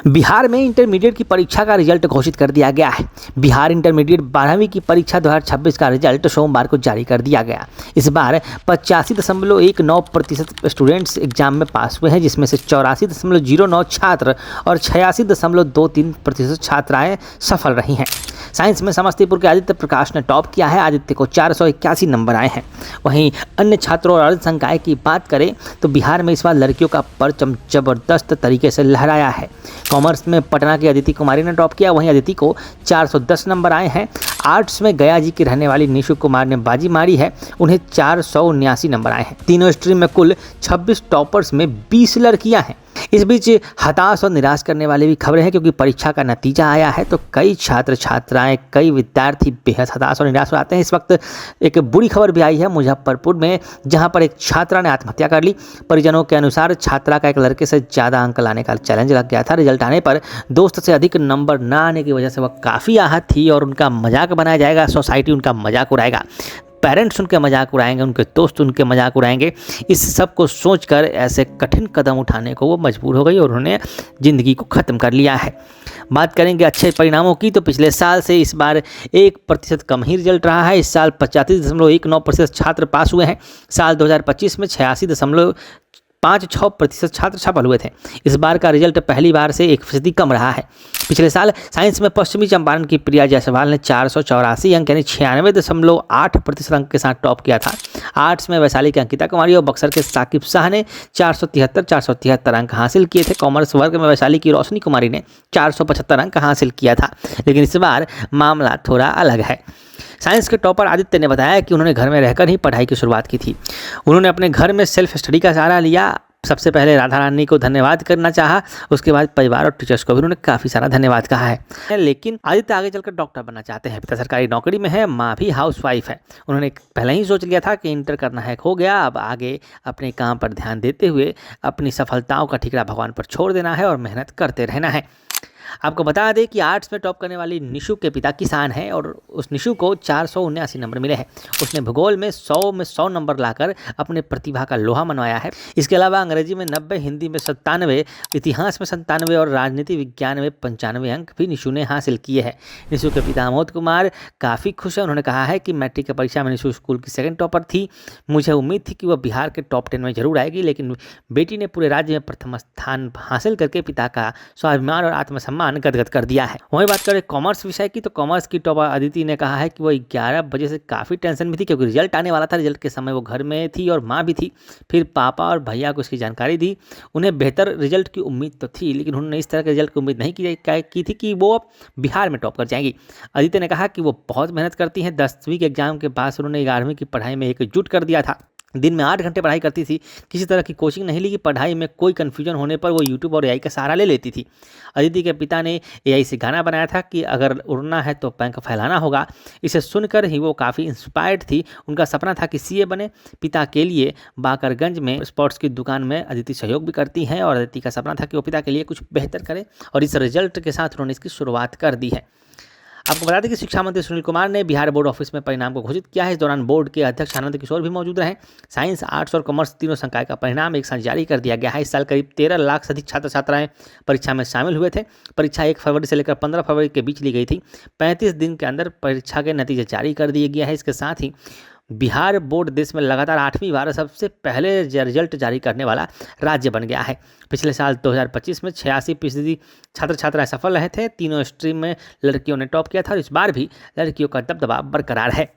बिहार में इंटरमीडिएट की परीक्षा का रिजल्ट घोषित कर दिया गया है। बिहार इंटरमीडिएट 12वीं की परीक्षा 2026 का रिजल्ट सोमवार को जारी कर दिया गया। इस बार 85.19% स्टूडेंट्स एग्जाम में पास हुए हैं, जिसमें से 84.09 छात्र और 86.23% छात्राएं सफल रही हैं। साइंस में समस्तीपुर के आदित्य प्रकाश ने टॉप किया है। आदित्य को 481 नंबर आए हैं। वहीं अन्य छात्रों और अल्पसंख्यक की बात करें तो बिहार में इस बार लड़कियों का परचम जबरदस्त तरीके से लहराया है। कॉमर्स में पटना की अदिति कुमारी ने टॉप किया। वहीं अदिति को 410 नंबर आए हैं। आर्ट्स में गया जी की रहने वाली निशु कुमार ने बाजी मारी है। उन्हें 479 नंबर आए हैं। तीनों स्ट्रीम में कुल 26 टॉपर्स में 20 लड़कियां हैं। इस बीच हताश और निराश करने वाली भी खबरें हैं, क्योंकि परीक्षा का नतीजा आया है तो कई छात्र छात्राएं, कई विद्यार्थी बेहद हताश और निराश हो जाते हैं। इस वक्त एक बुरी खबर भी आई है मुजफ्फरपुर में, जहां पर एक छात्रा ने आत्महत्या कर ली। परिजनों के अनुसार छात्रा का एक लड़के से ज़्यादा अंक लाने का चैलेंज लग गया था। रिजल्ट आने पर दोस्त से अधिक नंबर न आने की वजह से वह काफ़ी आहत थी और उनका मजाक बनाया जाएगा, सोसाइटी उनका मजाक उड़ाएगा, पेरेंट्स उनके मजाक उड़ाएंगे, उनके दोस्त उनके मजाक उड़ाएंगे। इस सब को सोचकर ऐसे कठिन कदम उठाने को वो मजबूर हो गई और उन्होंने ज़िंदगी को ख़त्म कर लिया है। बात करेंगे अच्छे परिणामों की, तो पिछले साल से इस बार 1% कम ही रिजल्ट रहा है। इस साल 85.19% छात्र पास हुए हैं। साल 2025 में 86.56% छात्र सफल हुए थे। इस बार का रिजल्ट पहली बार से 1% कम रहा है। पिछले साल साइंस में पश्चिमी चंपारण की प्रिया जायसवाल ने 484 अंक यानी 96.8% अंक के साथ टॉप किया था। आर्ट्स में वैशाली की अंकिता कुमारी और बक्सर के साकिब शाह ने 473 अंक हासिल किए थे। कॉमर्स वर्ग में वैशाली की रोशनी कुमारी ने 475 अंक हासिल किया था। लेकिन इस बार मामला थोड़ा अलग है। साइंस के टॉपर आदित्य ने बताया कि उन्होंने घर में रहकर ही पढ़ाई की शुरुआत की थी। उन्होंने अपने घर में सेल्फ स्टडी का सहारा लिया। सबसे पहले राधा रानी को धन्यवाद करना चाहा, उसके बाद परिवार और टीचर्स को भी उन्होंने काफ़ी सारा धन्यवाद कहा है। लेकिन आदित्य आगे चलकर डॉक्टर बनना चाहते हैं। पिता सरकारी नौकरी में है, माँ भी हाउसवाइफ है। उन्होंने पहले ही सोच लिया था कि इंटर करना है, हो गया, अब आगे अपने काम पर ध्यान देते हुए अपनी सफलताओं का ठिकरा भगवान पर छोड़ देना है और मेहनत करते रहना है। आपको बता दें कि आर्ट्स में टॉप करने वाली निशु के पिता किसान हैं और उस निशु को 479 नंबर मिले हैं। उसने भूगोल में 100 नंबर लाकर अपने प्रतिभा का लोहा मनवाया है। इसके अलावा अंग्रेजी में 90, हिंदी में 97, इतिहास में 97 और राजनीति विज्ञान में 95 अंक भी निशु ने हासिल किए हैं। निशु के पिता अमोद कुमार काफ़ी खुश हैं। उन्होंने कहा है कि मैट्रिक की परीक्षा में निशु स्कूल की सेकेंड टॉपर थी। मुझे उम्मीद थी कि वह बिहार के टॉप 10 में जरूर आएगी, लेकिन बेटी ने पूरे राज्य में प्रथम स्थान हासिल करके पिता का स्वाभिमान और आत्मसम्मान गदगद कर दिया है। वहीं बात करें कॉमर्स विषय की, तो कॉमर्स की टॉपर अदिति ने कहा है कि वो 11 बजे से काफ़ी टेंशन में थी, क्योंकि रिजल्ट आने वाला था। रिजल्ट के समय वो घर में थी और माँ भी थी। फिर पापा और भैया को इसकी जानकारी दी। उन्हें बेहतर रिजल्ट की उम्मीद तो थी, लेकिन उन्होंने इस तरह के रिजल्ट की उम्मीद नहीं की थी कि वो बिहार में टॉप कर जाएंगी। अदिति ने कहा कि वो बहुत मेहनत करती हैं। 10वीं के एग्जाम के बाद उन्होंने 11वीं की पढ़ाई में एकजुट कर दिया था। दिन में 8 घंटे पढ़ाई करती थी। किसी तरह की कोचिंग नहीं ली कि पढ़ाई में कोई कन्फ्यूजन होने पर वो यूट्यूब और एआई का सहारा ले लेती थी। अदिति के पिता ने एआई से गाना बनाया था कि अगर उड़ना है तो पंख फैलाना होगा। इसे सुनकर ही वो काफ़ी इंस्पायर्ड थी। उनका सपना था कि सीए बने। पिता के लिए बाकरगंज में स्पोर्ट्स की दुकान में अदिति सहयोग भी करती हैं और अदिति का सपना था कि वो पिता के लिए कुछ बेहतर करे, और इस रिजल्ट के साथ उन्होंने इसकी शुरुआत कर दी है। आपको बता दें कि शिक्षा मंत्री सुनील कुमार ने बिहार बोर्ड ऑफिस में परिणाम को घोषित किया है। इस दौरान बोर्ड के अध्यक्ष आनंद किशोर भी मौजूद रहे। साइंस, आर्ट्स और कॉमर्स तीनों संकाय का परिणाम एक साथ जारी कर दिया गया है। इस साल करीब 13 लाख से अधिक छात्र छात्राएं परीक्षा में शामिल हुए थे। परीक्षा 1 फरवरी से लेकर 15 फरवरी के बीच ली गई थी। 35 दिन के अंदर परीक्षा के नतीजे जारी कर दिए गया है। इसके साथ ही बिहार बोर्ड देश में लगातार 8वीं बार सबसे पहले रिजल्ट जारी करने वाला राज्य बन गया है। पिछले साल 2025 में 86% छात्र छात्राएं सफल रहे थे। तीनों स्ट्रीम में लड़कियों ने टॉप किया था और इस बार भी लड़कियों का दबदबा बरकरार है।